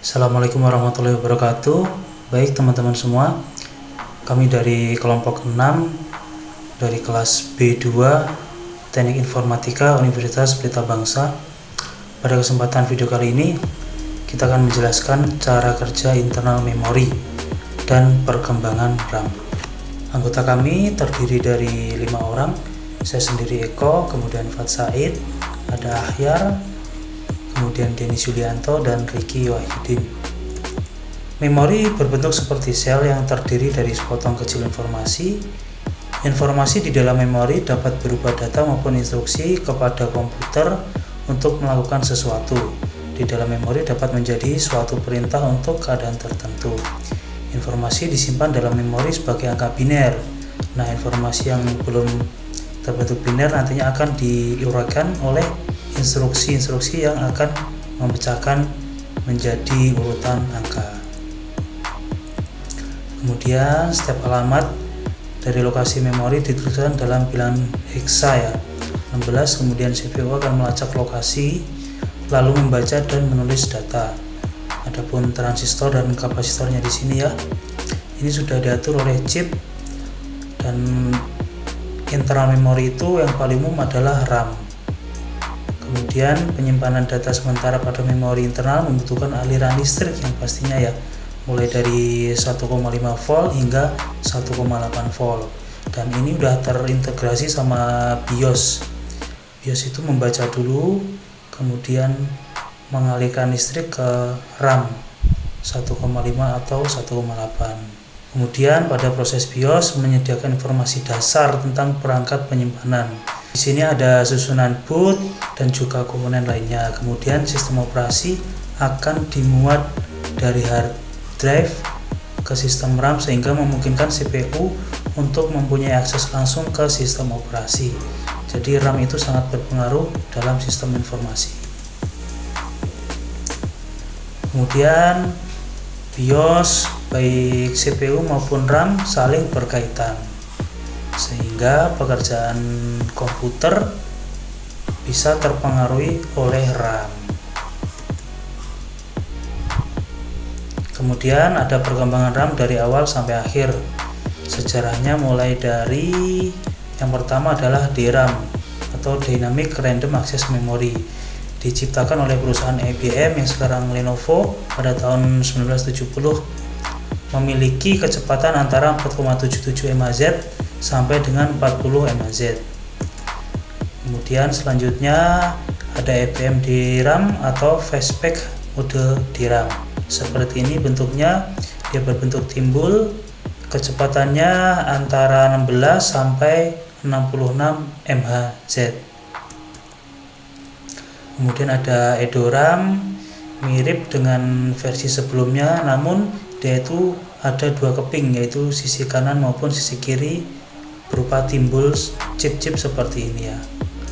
Assalamualaikum warahmatullahi wabarakatuh. Baik teman-teman semua, kami dari kelompok 6 dari kelas B2 Teknik Informatika Universitas Pelita Bangsa. Pada kesempatan video kali ini kita akan menjelaskan cara kerja internal memori dan perkembangan RAM. Anggota kami terdiri dari 5 orang. Saya sendiri Eko, kemudian Fat Said, ada Ahyar, kemudian Denny Julianto dan Ricky Wahyudin. Memori berbentuk seperti sel yang terdiri dari sepotong kecil informasi. Informasi di dalam memori dapat berupa data maupun instruksi kepada komputer untuk melakukan sesuatu. Di dalam memori dapat menjadi suatu perintah untuk keadaan tertentu. Informasi disimpan dalam memori sebagai angka biner. Nah, informasi yang belum terbentuk biner nantinya akan diuraikan oleh instruksi-instruksi yang akan memecahkan menjadi urutan angka. Kemudian setiap alamat dari lokasi memori dituliskan dalam bilangan heksa ya, 16. Kemudian CPU akan melacak lokasi lalu membaca dan menulis data. Adapun transistor dan kapasitornya di sini ya, ini sudah diatur oleh chip. Dan internal memori itu yang paling umum adalah RAM. Kemudian penyimpanan data sementara pada memori internal membutuhkan aliran listrik yang pastinya ya, mulai dari 1,5 volt hingga 1,8 volt. Dan ini udah terintegrasi sama BIOS. BIOS itu membaca dulu, kemudian mengalirkan listrik ke RAM 1,5 atau 1,8. Kemudian pada proses BIOS menyediakan informasi dasar tentang perangkat penyimpanan. Di sini ada susunan boot dan juga komponen lainnya. Kemudian sistem operasi akan dimuat dari hard drive ke sistem RAM sehingga memungkinkan CPU untuk mempunyai akses langsung ke sistem operasi. Jadi RAM itu sangat berpengaruh dalam sistem informasi. Kemudian BIOS baik CPU maupun RAM saling berkaitan sehingga pekerjaan komputer bisa terpengaruhi oleh RAM. Kemudian ada perkembangan RAM dari awal sampai akhir. Sejarahnya mulai dari yang pertama adalah DRAM atau Dynamic Random Access Memory, diciptakan oleh perusahaan IBM yang sekarang Lenovo pada tahun 1970, memiliki kecepatan antara 4,77 MHz sampai dengan 40 MHz. Kemudian selanjutnya ada EPM DRAM atau Fastback mode DRAM. Seperti ini bentuknya, dia berbentuk timbul, kecepatannya antara 16 sampai 66 MHz. Kemudian ada EDORAM, mirip dengan versi sebelumnya, namun dia itu ada dua keping, yaitu sisi kanan maupun sisi kiri, berupa timbul chip-chip seperti ini ya.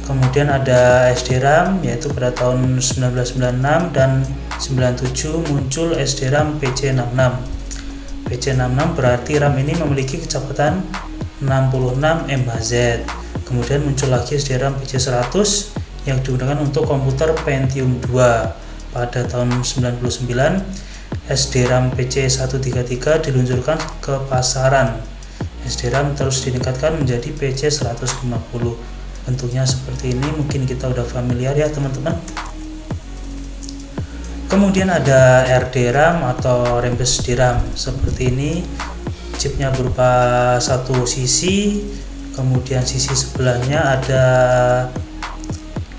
Kemudian ada SDRAM, yaitu pada tahun 1996 dan 97 muncul SDRAM PC66. PC66 berarti RAM ini memiliki kecepatan 66 MHz. Kemudian muncul lagi SDRAM PC100 yang digunakan untuk komputer Pentium 2. Pada tahun 99, SDRAM PC133 diluncurkan ke pasaran. SDRAM terus ditingkatkan menjadi PC150. Bentuknya seperti ini, mungkin kita udah familiar ya teman-teman. Kemudian ada RDRAM atau Rambus DRAM. Seperti ini, chipnya berupa satu sisi, kemudian sisi sebelahnya ada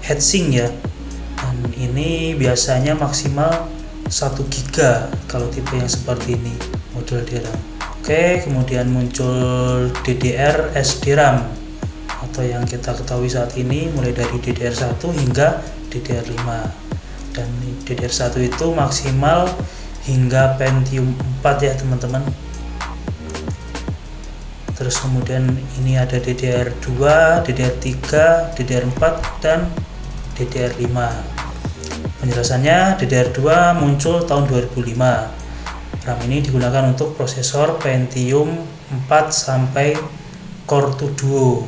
heatsink ya, dan ini biasanya maksimal 1 GB kalau tipe yang seperti ini, model DRAM. Oke, kemudian muncul DDR SDRAM atau yang kita ketahui saat ini, mulai dari DDR1 hingga DDR5. Dan DDR1 itu maksimal hingga Pentium 4 ya teman-teman. Terus kemudian ini ada DDR2, DDR3, DDR4 dan DDR5. Penjelasannya, DDR2 muncul tahun 2005. RAM ini digunakan untuk prosesor Pentium 4 sampai Core 2 Duo.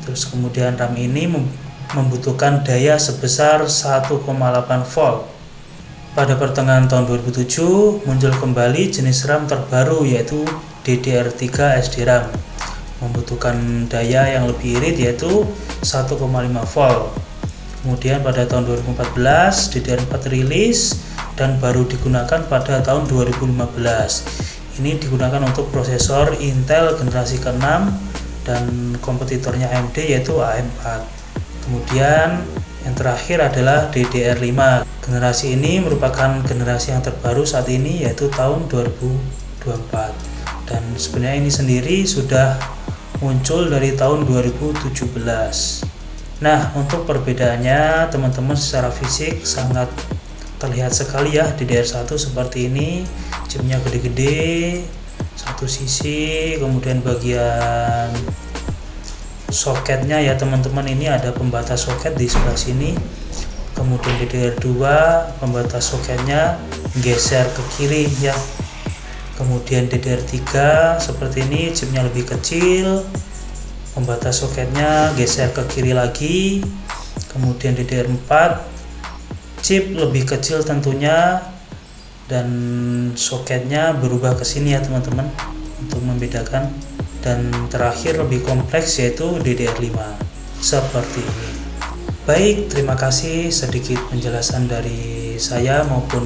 Terus kemudian RAM ini membutuhkan daya sebesar 1,8 volt Pada pertengahan tahun 2007 muncul kembali jenis RAM terbaru yaitu DDR3 SDRAM, membutuhkan daya yang lebih irit yaitu 1,5 volt. Kemudian pada tahun 2014 DDR4 rilis dan baru digunakan pada tahun 2015. Ini digunakan untuk prosesor Intel generasi ke-6 dan kompetitornya AMD yaitu AM4. Kemudian yang terakhir adalah DDR5. Generasi ini merupakan generasi yang terbaru saat ini yaitu tahun 2024. Dan sebenarnya ini sendiri sudah muncul dari tahun 2017. Nah, untuk perbedaannya teman-teman secara fisik sangat terlihat sekali ya. DDR1 seperti ini, chipnya gede-gede, satu sisi, kemudian bagian soketnya ya teman-teman, ini ada pembatas soket di sebelah sini. Kemudian DDR2 pembatas soketnya geser ke kiri ya. Kemudian DDR3 seperti ini, chipnya lebih kecil, pembatas soketnya geser ke kiri lagi. Kemudian DDR4 chip lebih kecil tentunya dan soketnya berubah ke sini ya teman-teman untuk membedakan. Dan terakhir lebih kompleks yaitu DDR5 seperti ini. Baik, terima kasih sedikit penjelasan dari saya maupun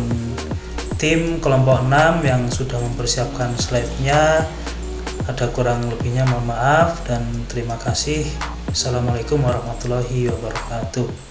tim kelompok 6 yang sudah mempersiapkan slide-nya. Ada kurang lebihnya mohon maaf dan terima kasih. Assalamualaikum warahmatullahi wabarakatuh.